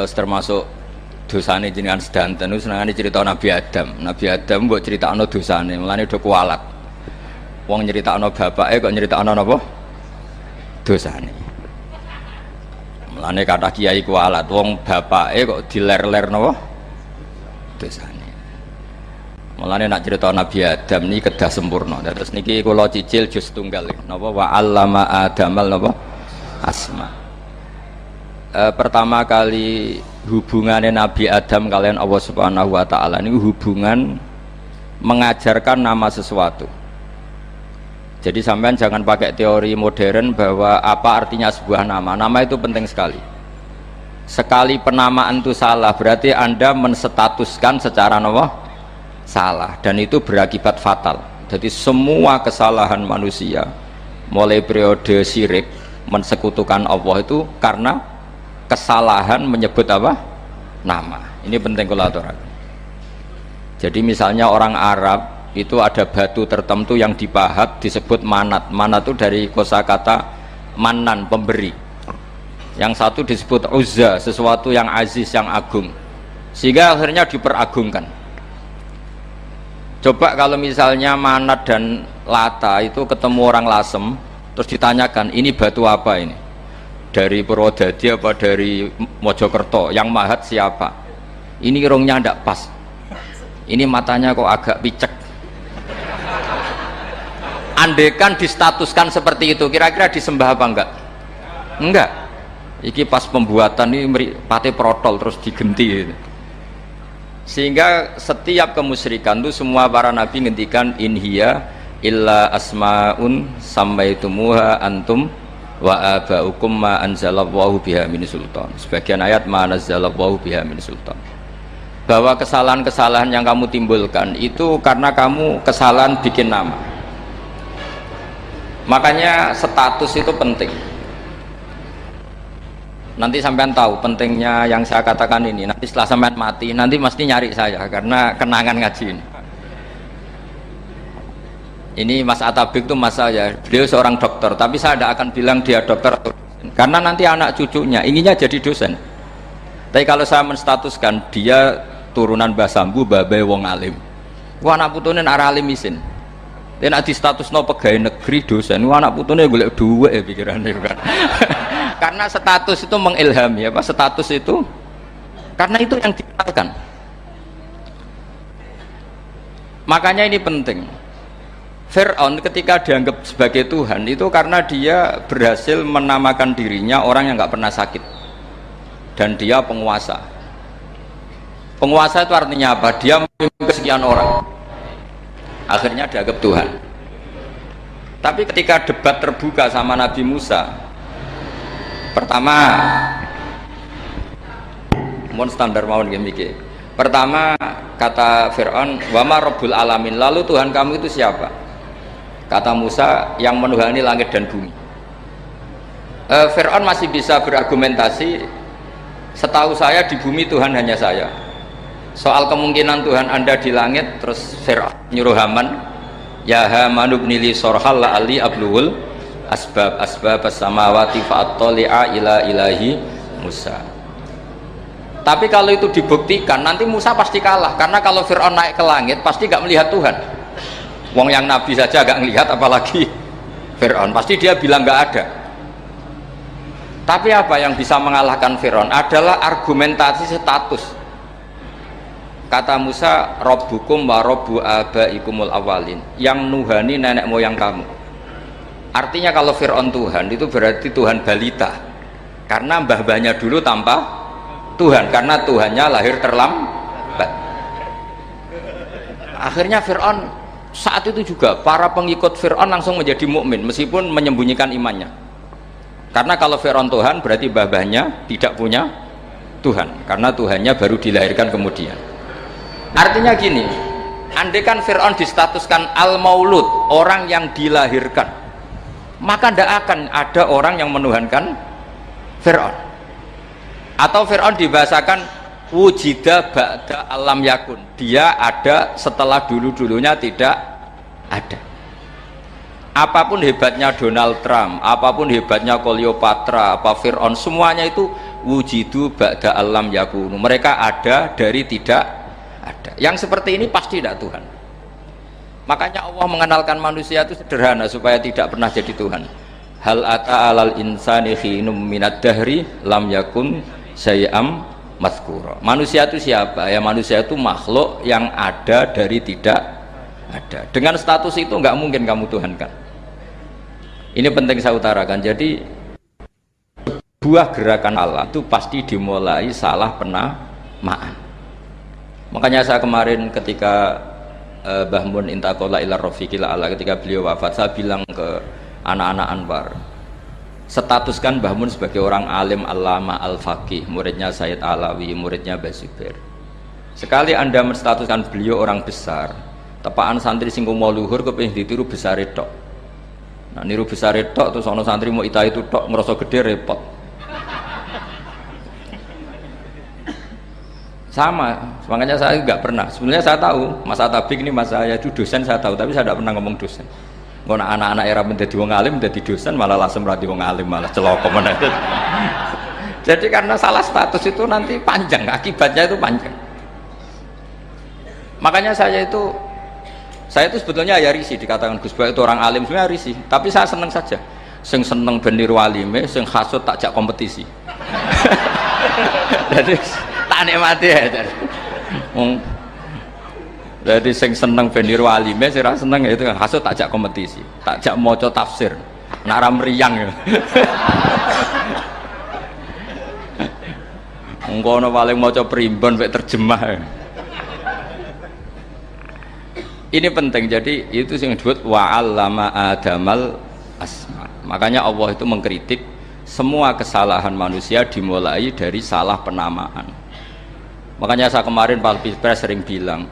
termasuk dosane jenengan sedanten niku senengane cerita Nabi Adam. Nabi Adam mbok critakno dosane, mulane do kualat. Wong nyeritakno bapake kok nyeritakno napa? Dosane. Mulane kata kiai kualat, wong bapake kok diler-ler napa? Dosane. Mulane nak cerita Nabi Adam niki kedah sempurna. Terus niki kula cicil juz tunggal napa wa 'allama Adamal napa? Asma. Pertama kali hubungannya Nabi Adam kalian Allah Subhanahu wa taala ini hubungan mengajarkan nama sesuatu. Jadi sampean jangan pakai teori modern bahwa apa artinya sebuah nama. Nama itu penting sekali. Sekali penamaan itu salah berarti Anda menstatuskan secara salah dan itu berakibat fatal. Jadi semua kesalahan manusia mulai periode syirik mensekutukan Allah itu karena kesalahan menyebut apa? Nama. Ini penting kalau aturaken. Jadi misalnya orang Arab itu ada batu tertentu yang dipahat disebut manat. Manat itu dari kosakata manan, pemberi. Yang satu disebut uzza, sesuatu yang aziz, yang agung. Sehingga akhirnya diperagungkan. Coba kalau misalnya manat dan lata itu ketemu orang Lasem, terus ditanyakan, ini batu apa ini? Dari Purwodadi apa dari Mojokerto? Yang mahat siapa? Ini irungnya ndak pas. Ini matanya kok agak picek. Andekan distatuskan seperti itu, kira-kira disembah apa enggak? Enggak. Iki pas pembuatan ini pate protol terus digenti. Sehingga setiap kemusyrikan itu semua para nabi ngendikan inhiya illa asmaun sammaitumuha antum wa aba'ukum ma anzalallahu biha min sultan. Sebagian ayat ma anzalallahu biha min sultan. Bahwa kesalahan-kesalahan yang kamu timbulkan itu karena kamu kesalahan bikin nama. Makanya status itu penting. Nanti sampean tahu pentingnya yang saya katakan ini. Nanti setelah sampean mati, nanti mesti nyari saya karena kenangan ngaji ini. Ini Mas Atabik itu mas saya, beliau seorang dokter, tapi saya tidak akan bilang dia dokter atau dosen, karena nanti anak cucunya inginnya jadi dosen. Tapi kalau saya menstatuskan dia turunan Mbah Sambu, babai wong alim, wah anak putune arah alim isin, dia nak di status no pegawai negeri dosen, wah anak putune golek duit pikirannya kan. Karena status itu mengilhami, apa status itu? Karena itu yang dikenalkan. Makanya ini penting. Fir'aun ketika dianggap sebagai Tuhan itu karena dia berhasil menamakan dirinya orang yang nggak pernah sakit dan dia penguasa. Penguasa itu artinya apa? Dia memimpin sekian orang, akhirnya dianggap Tuhan. Tapi ketika debat terbuka sama Nabi Musa, pertama mohon standar mawon nggih. Pertama kata Fir'aun, wa ma rabbul alamin, lalu Tuhan kamu itu siapa? Kata Musa, yang menuhani langit dan bumi. Fir'aun masih bisa berargumentasi, setahu saya di bumi Tuhan hanya saya. Soal kemungkinan Tuhan Anda di langit, terus Fir'aun nyuruh Haman, ya Haman ibnili sorhal la'ali abluhul asbab as-samawati fa'attali'a ila ilahi Musa. Tapi kalau itu dibuktikan, nanti Musa pasti kalah, karena kalau Fir'aun naik ke langit pasti gak melihat Tuhan. Wong yang Nabi saja gak ngelihat, apalagi Fir'aun, pasti dia bilang gak ada. Tapi apa yang bisa mengalahkan Fir'aun adalah argumentasi status. Kata Musa, Rabbukum wa Rabbu abaikumul awalin, yang nuhani nenek moyang kamu. Artinya kalau Fir'aun Tuhan itu berarti Tuhan balita, karena mbah-mbahnya dulu tanpa Tuhan, karena Tuhannya lahir terlambat. Akhirnya Fir'aun saat itu juga para pengikut Fir'aun langsung menjadi mukmin meskipun menyembunyikan imannya. Karena kalau Fir'aun Tuhan berarti mbah-mbahnya tidak punya Tuhan, karena Tuhannya baru dilahirkan kemudian. Artinya gini, andaikan Fir'aun distatuskan al-maulud, orang yang dilahirkan, maka tidak akan ada orang yang menuhankan Fir'aun. Atau Fir'aun dibahasakan wujida ba'da alam yakun, dia ada setelah dulu-dulunya tidak ada. Apapun hebatnya Donald Trump, apapun hebatnya Cleopatra, apa Fir'aun, semuanya itu wujidu ba'da alam yakunu. Mereka ada dari tidak ada. Yang seperti ini pasti tidak Tuhan. Makanya Allah mengenalkan manusia itu sederhana supaya tidak pernah jadi Tuhan. Hal ata alal insani khinum minad dahri lam yakun syai'am mazkura. Manusia itu siapa? Ya manusia itu makhluk yang ada dari tidak ada. Dengan status itu nggak mungkin kamu tuhankan. Ini penting saya utarakan. Jadi buah gerakan Allah itu pasti dimulai salah penamaan. Makanya saya kemarin ketika Mbah Mun intaqala ila rafiqil a'la, ketika beliau wafat, saya bilang ke anak-anak Anwar, statuskan Mbah Mun sebagai orang alim allama al-faqih, muridnya Sayyid Alawi, muridnya Mbah Zubair. Sekali Anda menstatuskan beliau orang besar, tepaan santri sing mau luhur kepengin ditiru besar tok. Nah niru besar tok terus ana santri mau ita itu tok ngerasa gede repot. Sama, makanya saya nggak pernah. Sebenarnya saya tahu Mas Atabik ini mas saya itu dosen, saya tahu, tapi saya tidak pernah ngomong dosen. Ngono anak-anak era menjadi wong alim, menjadi dosen malah langsung berarti wong alim, malah celoko mana. Jadi karena salah status itu nanti panjang, akibatnya itu panjang. Makanya saya itu sebetulnya ya risih dikatakan Gus Bak itu orang alim, sebenarnya risih. Tapi saya seneng saja. Sing seneng ben niru alime, sing hasud tak jak kompetisi. Jadi tak nikmati ya. Jadi sing seneng ben niru alime, sing ra seneng ya itu hasud tak jak kompetisi, tak jak maca tafsir. Nak ra mriyang ya. Engko ana paling maca primbon mek terjemah. Ini penting. Jadi itu yang disebut wa'allama adamal asma. Makanya Allah itu mengkritik semua kesalahan manusia dimulai dari salah penamaan. Makanya saya kemarin Pak Pilpres sering bilang,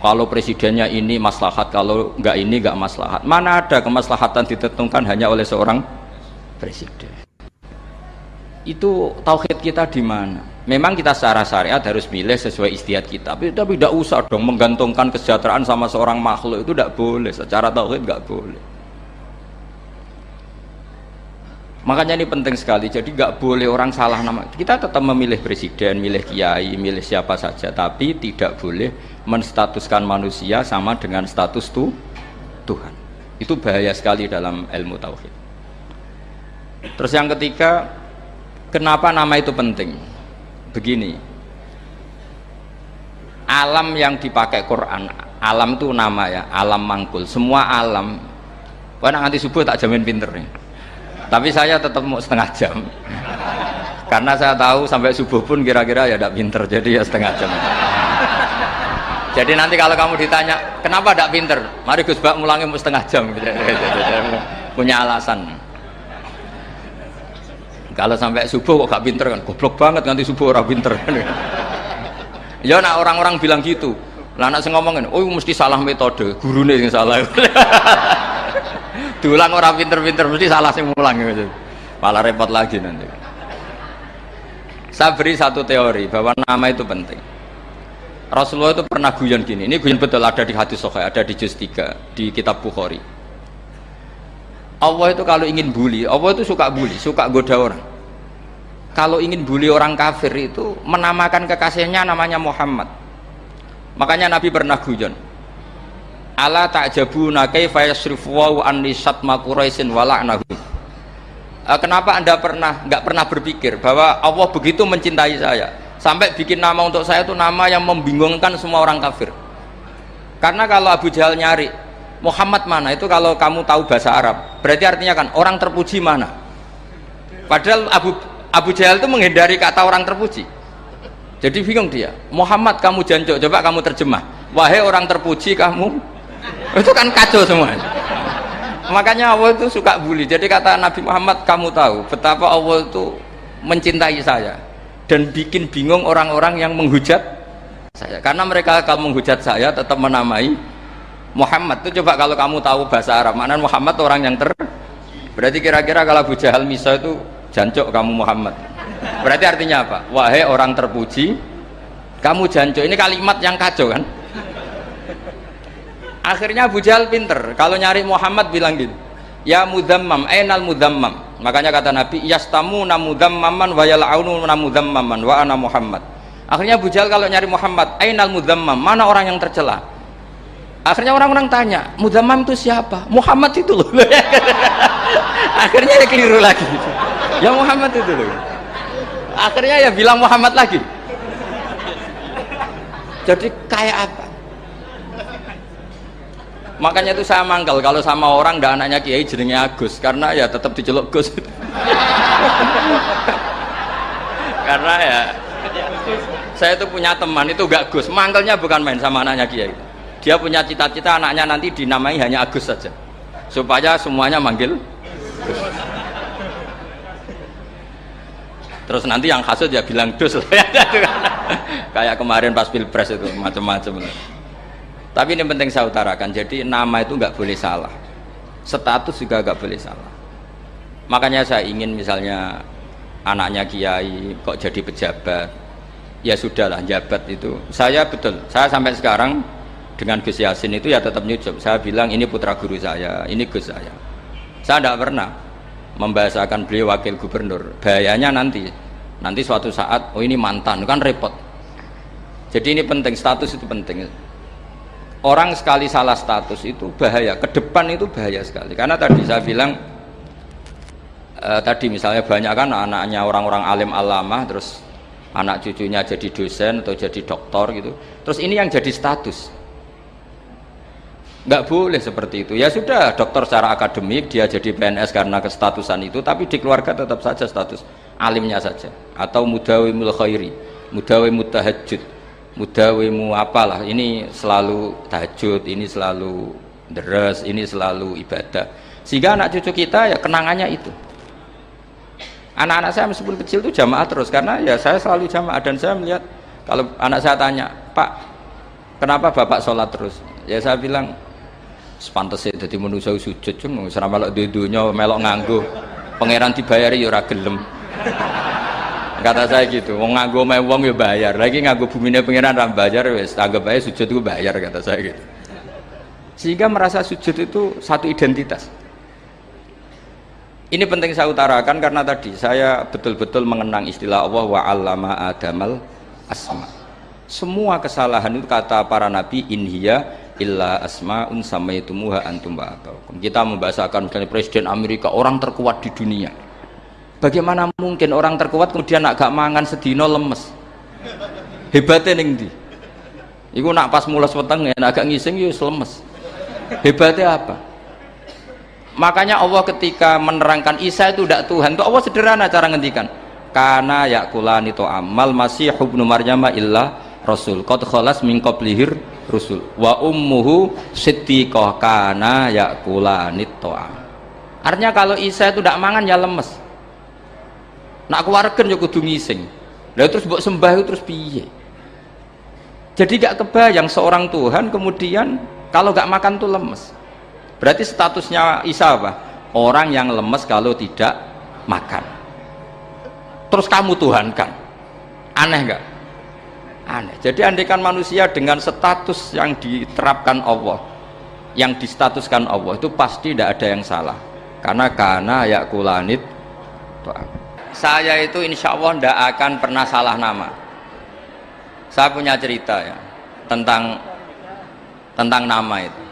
kalau presidennya ini maslahat, kalau enggak ini enggak maslahat. Mana ada kemaslahatan ditentukan hanya oleh seorang presiden? Itu tauhid kita di mana? Memang kita secara syariat harus milih sesuai istihad kita, tapi tidak usah dong menggantungkan kesejahteraan sama seorang makhluk, itu tidak boleh. Secara tauhid nggak boleh. Makanya ini penting sekali. Jadi nggak boleh orang salah nama. Kita tetap memilih presiden, milih kiai, milih siapa saja, tapi tidak boleh menstatuskan manusia sama dengan status Tuhan. Itu bahaya sekali dalam ilmu tauhid. Terus yang ketiga, kenapa nama itu penting? Begini, alam yang dipakai Quran, alam itu nama ya, alam mangkul, semua alam. Wah nanti subuh tak jamin pinter nih, tapi saya tetap mau setengah jam, karena saya tahu sampai subuh pun kira-kira ya tidak pinter, jadi ya setengah jam. Jadi nanti kalau kamu ditanya kenapa tidak pinter, mari Gus Bak mulangi mau setengah jam, punya alasan. Kalau sampai subuh kok gak pinter kan, goblok banget nanti subuh orang pinter kan. Ya nak orang-orang bilang gitu. Lah anak sing ngomongin, oh mesti salah metode, gurune yang salah. Diulang orang pinter-pinter mesti salah sing mulang gitu. Malah repot lagi nanti. Saya beri satu teori bahwa nama itu penting. Rasulullah itu pernah guyon gini, ini guyon betul, ada di hadis sahih, ada di juz 3 di kitab Bukhari. Allah itu kalau ingin bully, Allah itu suka bully, suka goda orang. Kalau ingin bully orang kafir itu menamakan kekasihnya namanya Muhammad. Makanya Nabi pernah guyon, ala ta'jabuna kaifa yasrifu wa anni satma quraisin wa la'nahu. Kenapa Anda nggak pernah berpikir bahwa Allah begitu mencintai saya sampai bikin nama untuk saya itu nama yang membingungkan semua orang kafir. Karena kalau Abu Jahal nyari Muhammad mana, itu kalau kamu tahu bahasa Arab berarti artinya kan orang terpuji mana. Padahal Abu Jahal itu menghindari kata orang terpuji, jadi bingung dia. Muhammad kamu jancuk, coba kamu terjemah, wahai orang terpuji kamu, itu kan kacau semua. Makanya Allah itu suka bully. Jadi kata Nabi Muhammad, kamu tahu betapa Allah itu mencintai saya dan bikin bingung orang-orang yang menghujat saya, karena mereka kalau menghujat saya tetap menamai Muhammad. Itu coba kalau kamu tahu bahasa Arab, maknanya Muhammad orang yang berarti kira-kira kalau Abu Jahal Misa itu jancuk kamu Muhammad, berarti artinya apa? Wahai orang terpuji kamu jancuk. Ini kalimat yang kacau kan. Akhirnya Abu Jahal pinter, kalau nyari Muhammad bilang gitu, ya mudhammam, ainal mudhammam, Makanya kata Nabi, yastamu namudhammaman wa yal'aunu namudhammaman wa ana Muhammad. Akhirnya Abu Jahal kalau nyari Muhammad, ainal mudhammam, mana orang yang tercela? Akhirnya orang-orang tanya, mudhammam itu siapa? Muhammad itu loh. Akhirnya dia keliru lagi. Ya Muhammad itu loh. Akhirnya ya bilang Muhammad lagi. Jadi kayak apa? Makanya itu saya mangkal kalau sama orang ndak anaknya Kiai jenenge Agus, karena ya tetap diceluk Gus. Karena ya saya itu punya teman itu gak Gus, mangkelnya bukan main sama anaknya Kiai. Dia punya cita-cita anaknya nanti dinamai hanya Agus saja, supaya semuanya manggil Gus. Terus nanti yang hasut ya bilang Dus. Kayak kemarin pas pilpres itu macam-macam. Tapi ini penting saya utarakan. Jadi nama itu nggak boleh salah, status juga nggak boleh salah. Makanya saya ingin misalnya anaknya Kiai kok jadi pejabat, ya sudahlah jabat itu. Saya betul, saya sampai sekarang dengan Gus Yasin itu ya tetap nyucup. Saya bilang ini putra guru saya, ini Gus saya. Saya tidak pernah membahasakan beliau wakil gubernur. Bahayanya nanti suatu saat, oh ini mantan, kan repot. Jadi ini penting, status itu penting. Orang sekali salah status itu bahaya, ke depan itu bahaya sekali. Karena tadi saya bilang, tadi misalnya banyak kan anaknya orang-orang alim alamah, terus anak cucunya jadi dosen atau jadi doktor gitu. Terus ini yang jadi status. Nggak boleh seperti itu. Ya sudah, dokter secara akademik dia jadi PNS karena kestatusan itu, tapi di keluarga tetap saja status alimnya saja. Atau mudawimul khairi, mudawimut tahajud, mudawimu apalah, ini selalu tahajud, ini selalu deres, ini selalu ibadah. Sehingga anak cucu kita ya kenangannya itu. Anak-anak saya meskipun kecil itu jamaah terus, karena ya saya selalu jamaah. Dan saya melihat kalau anak saya tanya, Pak, kenapa Bapak sholat terus? Ya saya bilang, sepantesnya jadi manusia sujud, cuma selama melok dudunya melok nganggo pangeran dibayari ya ora gelem. Kata saya gitu, wong nganggo mae wong ya bayar, lagi nganggo bumine pangeran ra bayar wis anggap ae sujud itu bayar, kata saya gitu. Sehingga merasa sujud itu satu identitas. Ini penting saya utarakan karena tadi saya betul-betul mengenang istilah Allah wa 'allama adamal asma. Semua kesalahan itu kata para nabi inhiya illa asma'un samaitumuha antum ba'ataukum. Kita membahasakan misalnya Presiden Amerika, orang terkuat di dunia. Bagaimana mungkin orang terkuat kemudian agak mangan sedino lemes? Hebatnya ning ndi? Iku nak pas mules weteng agak ngising ya lemes. Hebatnya apa? Makanya Allah ketika menerangkan Isa itu tidak Tuhan, itu Allah sederhana cara ngendikan. Kana yakulani to amal masih ibnu Maryam illa rasul qad khalas min qablihir rusul wa ummuhu siddiqah kana yakulanit to'am. Artinya kalau Isa itu tidak mangan ya lemes, nak keluarkan ya kudu ngising. Lalu terus mbok sembah itu terus piye? Jadi gak kebayang seorang Tuhan kemudian kalau gak makan tuh lemes. Berarti statusnya Isa apa? Orang yang lemes kalau tidak makan. Terus kamu Tuhan kan? Aneh gak? Aneh. Jadi andaikan manusia dengan status yang diterapkan Allah, yang distatuskan Allah, itu pasti tidak ada yang salah. Karena yakulanit to'am. Saya itu insya Allah tidak akan pernah salah nama. Saya punya cerita ya tentang nama itu.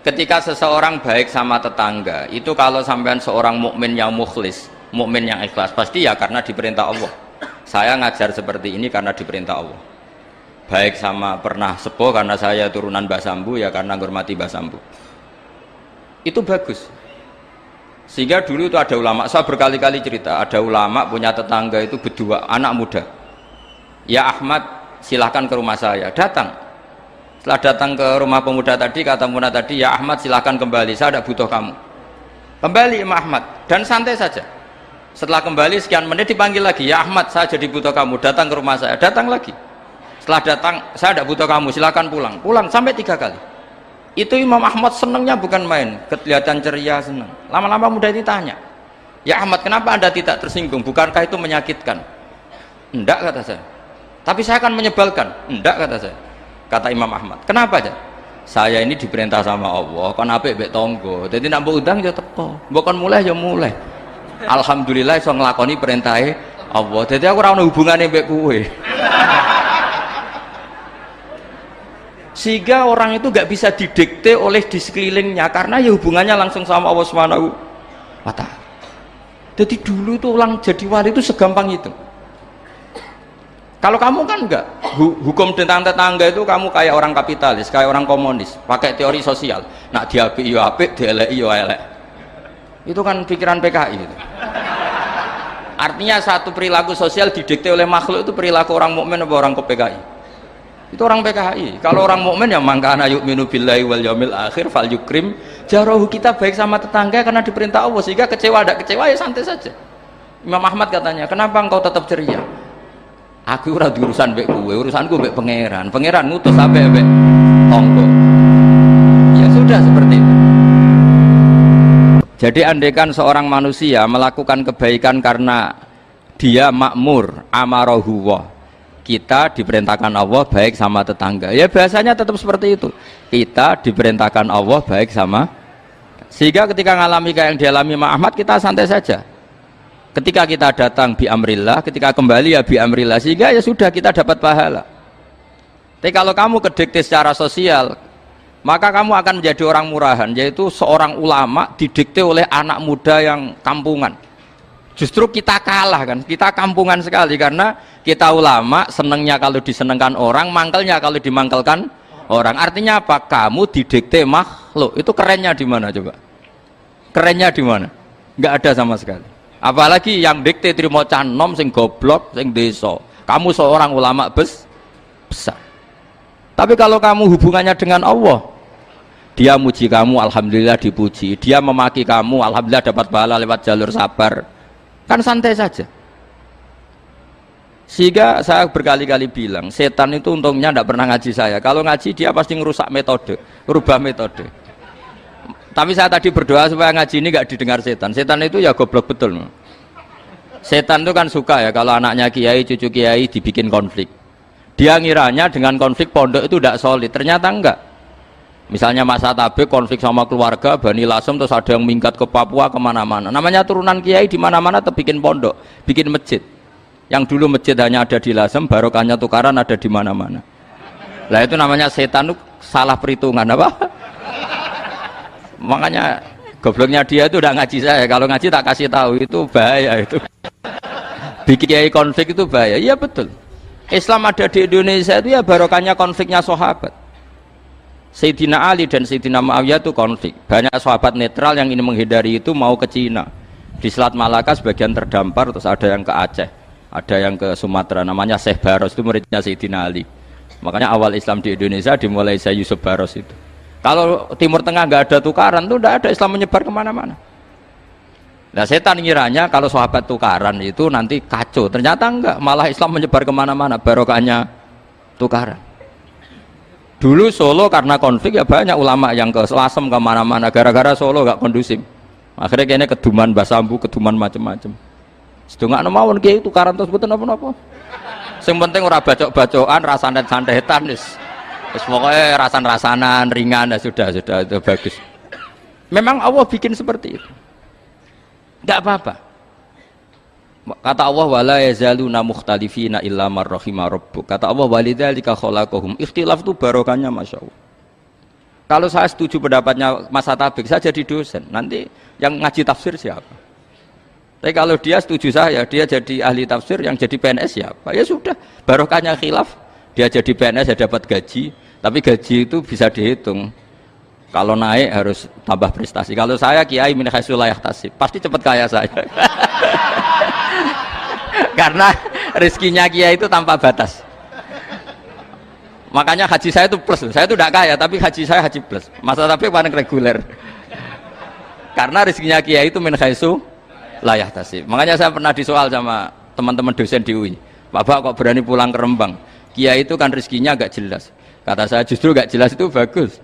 Ketika seseorang baik sama tetangga, itu kalau sampean seorang mukmin yang mukhlis, mukmin yang ikhlas, pasti ya karena diperintah Allah. Saya ngajar seperti ini karena diperintah Allah. Baik sama pernah sepuh karena saya turunan Mbah Sambu, ya karena menghormati Mbah Sambu. Itu bagus. Sehingga dulu itu ada ulama, saya berkali-kali cerita, ada ulama punya tetangga itu berdua, anak muda. Ya Ahmad, silahkan ke rumah saya. Datang. Setelah datang ke rumah pemuda tadi, kata pemuda tadi, ya Ahmad silahkan kembali, saya tidak butuh kamu. Kembali Imam Ahmad, dan santai saja. Setelah kembali sekian menit dipanggil lagi, ya Ahmad saya jadi butuh kamu, datang ke rumah saya. Datang lagi. Setelah datang, saya tidak butuh kamu, silahkan pulang. Pulang sampai 3 kali. Itu Imam Ahmad senangnya bukan main, kelihatan ceria, senang. Lama-lama muda ini tanya, ya Ahmad kenapa anda tidak tersinggung, bukankah itu menyakitkan? Enggak, kata saya. Tapi saya akan menyebalkan. Enggak, kata saya. Kata Imam Ahmad, kenapa aja? Saya ini diperintah sama Allah, kan apik mbek tangga. Dadi nak mbok undang ya teko. Mbok kon mulai ya mulai. Alhamdulillah iso nglakoni perintahe Allah. Jadi aku ora ono hubungane mbek kowe. Sehingga orang itu gak bisa didikte oleh di sekelilingnya karena ya hubungannya langsung sama Allah Subhanahu wa Ta'ala. Jadi dulu itu orang jadi wali itu segampang itu. Kalau kamu kan enggak, hukum tentang tetangga itu kamu kayak orang kapitalis, kayak orang komunis, pakai teori sosial. Nak diapik yo apik, dieleki yo elek. Itu kan pikiran PKI itu. Artinya satu perilaku sosial didikte oleh makhluk itu perilaku orang mukmin atau orang PKI. Itu orang PKI. Kalau orang mukmin yang mangkana yu'minu billahi wal yaumil akhir fal yukrim jarahu, kita baik sama tetangga karena diperintah Allah, sehingga kecewa ada kecewa ya santai saja. Imam Ahmad katanya, kenapa engkau tetap ceria? Aku ora urusan mbek kowe, urusanku mbek pangeran. Pangeran ngutus sampai mbek tonggo. Ya sudah seperti itu. Jadi andaikan seorang manusia melakukan kebaikan karena dia makmur amarahu wa, kita diperintahkan Allah baik sama tetangga, ya biasanya tetap seperti itu. Kita diperintahkan Allah baik sama, sehingga ketika ngalami kayak yang dialami Ahmad kita santai saja. Ketika kita datang bi amrillah, ketika kembali ya bi amrillah, sehingga ya sudah kita dapat pahala. Tapi kalau kamu kedikte secara sosial, maka kamu akan menjadi orang murahan, yaitu seorang ulama didikte oleh anak muda yang kampungan. Justru kita kalah kan, kita kampungan sekali karena kita ulama senengnya kalau disenengkan orang, mangkelnya kalau dimangkelkan orang. Artinya apa? Kamu didikte makhluk. Itu kerennya di mana coba? Kerennya di mana? Nggak ada sama sekali. Apalagi yang dikte trimo canom sing goblok sing desa. Kamu seorang ulama besar. Tapi kalau kamu hubungannya dengan Allah, dia muji kamu, alhamdulillah dipuji. Dia memaki kamu, alhamdulillah dapat pahala lewat jalur sabar. Kan santai saja. Sehingga saya berkali-kali bilang, setan itu untungnya tidak pernah ngaji saya. Kalau ngaji dia pasti ngerusak metode, rubah metode. Tapi saya tadi berdoa supaya ngaji ini gak didengar setan. Setan itu ya goblok betul. Setan itu kan suka ya kalau anaknya kiai, cucu kiai dibikin konflik. Dia ngiranya dengan konflik pondok itu tidak solid. Ternyata enggak. Misalnya masa tabik konflik sama keluarga, Bani Lasem, terus ada yang minggat ke Papua kemana-mana. Namanya turunan kiai di mana-mana bikin pondok, bikin masjid. Yang dulu masjid hanya ada di Lasem, barokahnya tukaran ada di mana-mana. Lah itu namanya setan itu salah perhitungan apa? Makanya gobloknya dia itu udah ngaji saya. Kalau ngaji tak kasih tahu itu bahaya itu. Bikin kiai konflik itu bahaya. Iya betul. Islam ada di Indonesia itu ya barokahnya konfliknya sahabat. Sayyidina Ali dan Sayyidina Muawiyah itu konflik. Banyak sahabat netral yang ingin menghindari itu mau ke Cina. Di Selat Malaka sebagian terdampar, terus ada yang ke Aceh, ada yang ke Sumatera. Namanya Syekh Baros, itu muridnya Sayyidina Ali. Makanya awal Islam di Indonesia dimulai Syekh Yusuf Baros itu. Kalau Timur Tengah nggak ada tukaran tuh nggak ada, Islam menyebar kemana-mana. Nah setan ngiranya kalau sahabat tukaran itu nanti kacau. Ternyata enggak, malah Islam menyebar kemana-mana, barokahnya tukaran. Dulu Solo karena konflik ya banyak ulama yang ke Lasem kemana-mana, gara-gara Solo nggak kondusif. Akhirnya kayaknya keduman basambu, keduman macam-macam. Sedungak mawon kiai tukaran terus betul apa-apa. Yang penting ora bacok-bacokan, rasanan-sandetan wis pokoknya rasan-rasanan ringan ya sudah itu bagus. Memang Allah bikin seperti itu. Enggak apa-apa. Kata Allah wala yazaluna mukhtalifina illa man rahima rabbuk. Kata Allah walidzalika khalaqahum. Ikhtilaf itu barokahnya masyaallah. Kalau saya setuju pendapatnya Mas Atabik, saya jadi dosen. Nanti yang ngaji tafsir siapa? Tapi kalau dia setuju saya, dia jadi ahli tafsir, yang jadi PNS siapa? Ya sudah, barokahnya khilaf. Dia jadi PNS ya dapat gaji, tapi gaji itu bisa dihitung. Kalau naik harus tambah prestasi. Kalau saya kiai min haitsu la yahtasib, pasti cepat kaya saya. Karena rezekinya kiai itu tanpa batas. Makanya haji saya itu plus. Saya itu tidak kaya, tapi haji saya haji plus. Masa tapi paling reguler. Karena rezekinya kiai itu min haitsu la yahtasib. Makanya saya pernah disoal sama teman-teman dosen di UI. Bapak kok berani pulang ke Rembang? Kiai itu kan rezekinya agak jelas. Kata saya justru agak jelas itu bagus.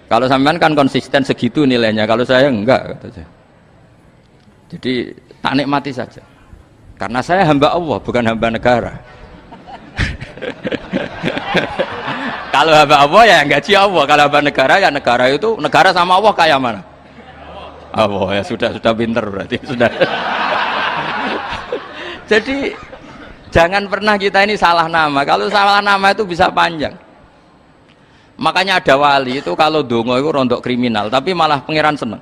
Kalau sampean kan konsisten segitu nilainya, kalau saya enggak, kata saya. Jadi tak nikmati saja. Karena saya hamba Allah, bukan hamba negara. Kalau hamba Allah ya gaji Allah. Kalau hamba negara ya negara itu negara sama Allah kayak mana? Oh ya sudah pinter berarti sudah. Jadi jangan pernah kita ini salah nama. Kalau salah nama itu bisa panjang. Makanya ada wali itu kalau dongo itu rontok kriminal, tapi malah pangeran seneng.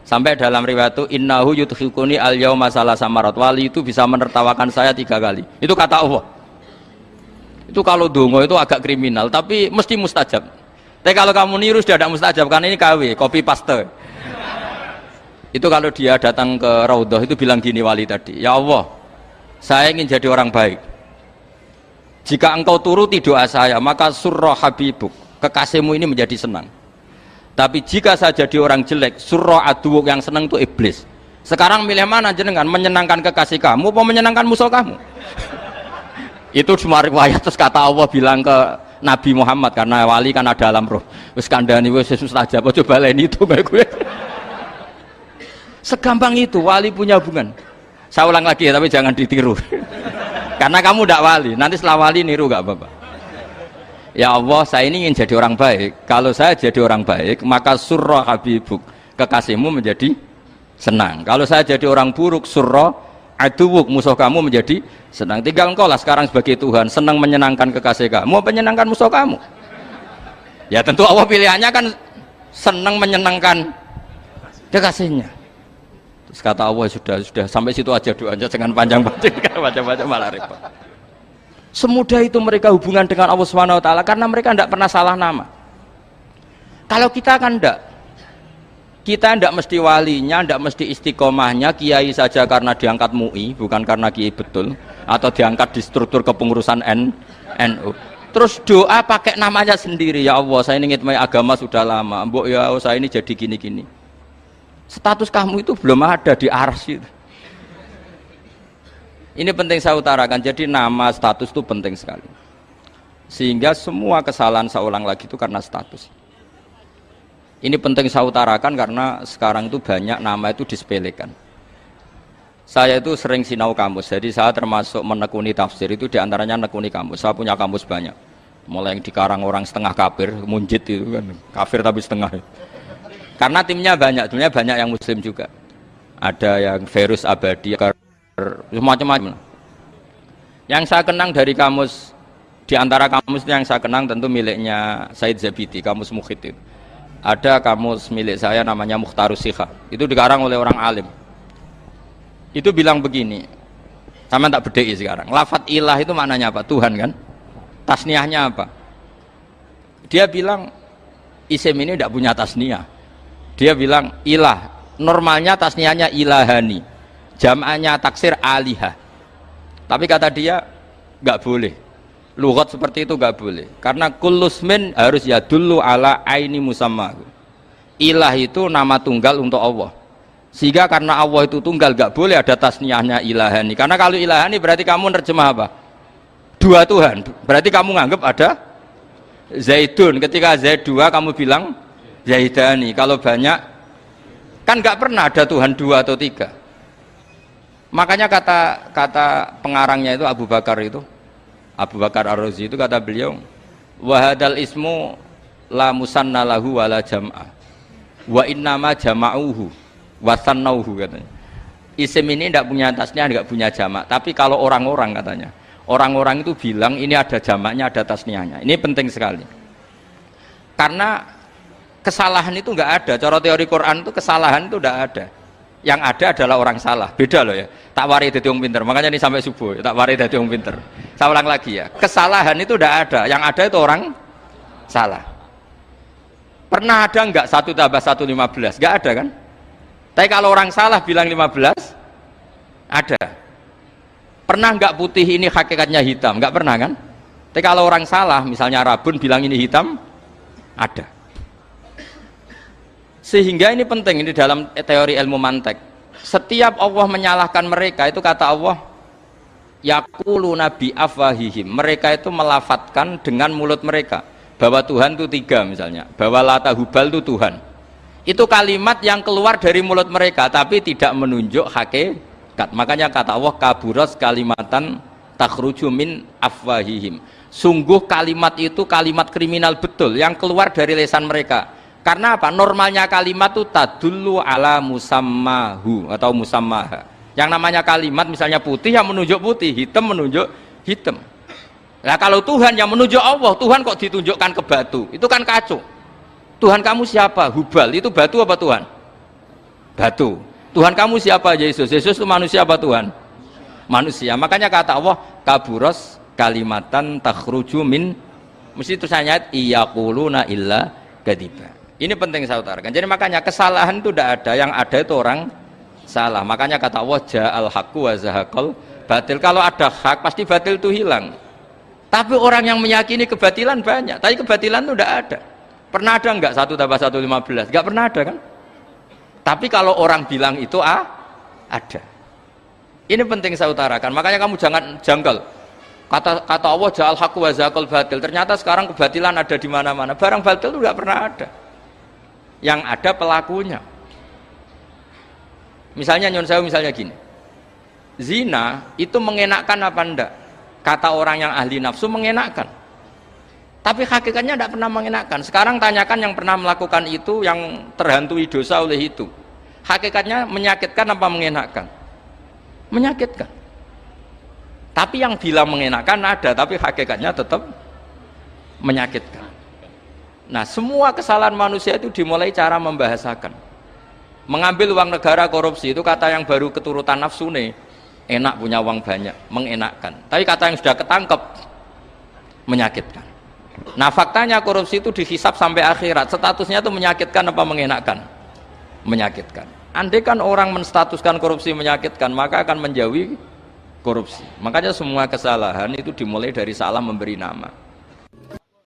Sampai dalam riwayat itu innahu yudhikuni al yauma salasa marat. Wali itu bisa menertawakan saya 3 kali. Itu kata Allah. Itu kalau dongo itu agak kriminal, tapi mesti mustajab. Tapi kalau kamu niru sudah ada mustajab, karena ini KW, copy paste. Itu kalau dia datang ke Raudhah itu bilang gini wali tadi, ya Allah, saya ingin jadi orang baik. Jika engkau turuti doa saya, maka surra habibuk, kekasihmu ini menjadi senang. Tapi jika saya jadi orang jelek, surra aduwuk, yang senang itu iblis. Sekarang milih mana jenengan, menyenangkan kekasih kamu atau menyenangkan musuh kamu? Itu cuma riwayat. Terus kata Allah bilang ke Nabi Muhammad, karena wali kan ada alam roh, wis kandhani wis mustajab, coba lain itu bae gue. Segampang itu wali punya hubungan. Saya ulang lagi ya, tapi jangan ditiru. Karena kamu tidak wali, nanti setelah wali niru gak apa-apa. Ya Allah, saya ini ingin jadi orang baik. Kalau saya jadi orang baik, maka surra habibuk, kekasihmu menjadi senang. Kalau saya jadi orang buruk, surra aduwuk, musuh kamu menjadi senang. Tinggal engkau lah sekarang sebagai Tuhan, senang menyenangkan kekasih kamu, menyenangkan musuh kamu. Ya tentu Allah pilihannya kan senang menyenangkan kekasihnya. Terus kata Allah, sudah sampai situ aja doanya, jangan panjang-panjang, baca-baca malah repot. Semudah itu mereka hubungan dengan Allah Subhanahu wa taala karena mereka tidak pernah salah nama. Kalau kita kan tidak. Kita tidak mesti walinya, tidak mesti istiqomahnya, kiai saja karena diangkat MUI, bukan karena kiai betul, atau diangkat di struktur kepengurusan NU. Terus doa pakai namanya sendiri, ya Allah, saya ini ngitmai agama sudah lama, mbok ya saya ini jadi gini-gini. Status kamu itu belum ada di arsy. Ini penting saya utarakan, jadi nama status itu penting sekali. Sehingga semua kesalahan saya ulang lagi itu karena status. Ini penting saya utarakan karena sekarang itu banyak nama itu disepelekan. Saya itu sering sinau kamus, jadi saya termasuk menekuni tafsir itu diantaranya menekuni kamus. Saya punya kamus banyak, mulai yang dikarang orang setengah kafir, munjid itu kan, kafir tapi setengah. Karena timnya banyak yang muslim juga. Ada yang Verus Abadi, macam-macam. Yang saya kenang dari kamus, diantara kamus yang saya kenang tentu miliknya Said Zabidi, kamus Mukhid itu. Ada kamus milik saya namanya Mukhtarus Sikha, itu dikarang oleh orang alim. Itu bilang begini, sama tak bedai sekarang, lafadz ilah itu maknanya apa? Tuhan kan? Tasniahnya apa? Dia bilang isim ini tidak punya tasniah. Dia bilang ilah, normalnya tasniahnya ilahani, jam'anya taksir alihah. Tapi kata dia nggak boleh, lughat seperti itu nggak boleh, karena kullusmin harus yadullu ala aini musamma. Ilah itu nama tunggal untuk Allah, sehingga karena Allah itu tunggal nggak boleh ada tasniahnya ilahani. Karena kalau ilahani berarti kamu nerjemah apa? Dua Tuhan, berarti kamu nganggap ada Zaidun, ketika Zaid dua kamu bilang Zaidani. Kalau banyak kan nggak pernah ada Tuhan dua atau tiga. Makanya kata pengarangnya itu Abu Bakar Ar-Razi itu kata beliau, wahadal ismu la musanna lahu wala jam'a wa innama jama'uhu wasannauhu, katanya. Isim ini tidak punya tasniah, tidak punya jamak. Tapi kalau orang-orang, katanya, orang-orang itu bilang ini ada jamaknya, ada tasniahnya. Ini penting sekali. Karena kesalahan itu nggak ada. Cara teori Quran itu kesalahan itu tidak ada. Yang ada adalah orang salah. Beda loh ya. Tak wari dadi wong pinter. Makanya ini sampai subuh. Tak wari dadi wong pinter. Saya ulang lagi ya. Kesalahan itu tidak ada. Yang ada itu orang salah. Pernah ada nggak 1 tambah 1 15? Nggak ada kan? Tapi kalau orang salah bilang 15, ada. Pernah nggak putih ini hakikatnya hitam? Nggak pernah kan? Tapi kalau orang salah, misalnya Rabun bilang ini hitam, ada. Sehingga ini penting, ini dalam teori ilmu mantek. Setiap Allah menyalahkan mereka, itu kata Allah, yaquluna bi afwahihim. Mereka itu melafatkan dengan mulut mereka bahwa Tuhan itu 3 misalnya, bahwa Lata Hubal itu Tuhan. Itu kalimat yang keluar dari mulut mereka tapi tidak menunjuk hakikat. Makanya kata Allah, kaburas kalimatan takhruju min afwahihim. Sungguh kalimat itu kalimat kriminal betul yang keluar dari lisan mereka. Karena apa? Normalnya kalimat itu tadullu ala musammahu atau musammaha. Yang namanya kalimat misalnya putih yang menunjuk putih, hitam menunjuk hitam. Nah kalau Tuhan yang menunjuk Allah, Tuhan kok ditunjukkan ke batu? Itu kan kacau. Tuhan kamu siapa? Hubal. Itu batu apa Tuhan? Batu. Tuhan kamu siapa? Yesus. Yesus itu manusia apa Tuhan? Manusia. Makanya kata Allah, kaburos kalimatan takhruju min, mesti tulisannya iyaquluna illa kadiba. Ini penting saya utarakan. Jadi makanya kesalahan itu tidak ada, yang ada itu orang salah. Makanya kata Allah ja'al haqqu wa zahaqal batil. Kalau ada hak pasti batil itu hilang. Tapi orang yang meyakini kebatilan banyak, tapi kebatilan itu tidak ada. Pernah ada enggak 1 tambah 1 15? Enggak pernah ada kan? Tapi kalau orang bilang itu ada. Ini penting saya utarakan. Makanya kamu jangan janggal. Kata Allah ja'al haqqu wa zahaqal batil. Ternyata sekarang kebatilan ada di mana-mana. Barang batil itu enggak pernah ada. Yang ada pelakunya. Misalnya nyon sewu misalnya gini. Zina itu mengenakkan apa enggak? Kata orang yang ahli nafsu mengenakkan. Tapi hakikatnya tidak pernah mengenakkan. Sekarang tanyakan yang pernah melakukan itu, yang terhantui dosa oleh itu. Hakikatnya menyakitkan apa mengenakkan? Menyakitkan. Tapi yang bilang mengenakkan ada, tapi hakikatnya tetap menyakitkan. Nah, semua kesalahan manusia itu dimulai cara membahasakan. Mengambil uang negara korupsi itu kata yang baru keturutan nafsu nih. Enak punya uang banyak, mengenakkan. Tapi kata yang sudah ketangkep, menyakitkan. Nah faktanya korupsi itu dihisap sampai akhirat. Statusnya itu menyakitkan apa mengenakkan? Menyakitkan. Andai kan orang menstatuskan korupsi menyakitkan, maka akan menjauhi korupsi. Makanya semua kesalahan itu dimulai dari salah memberi nama.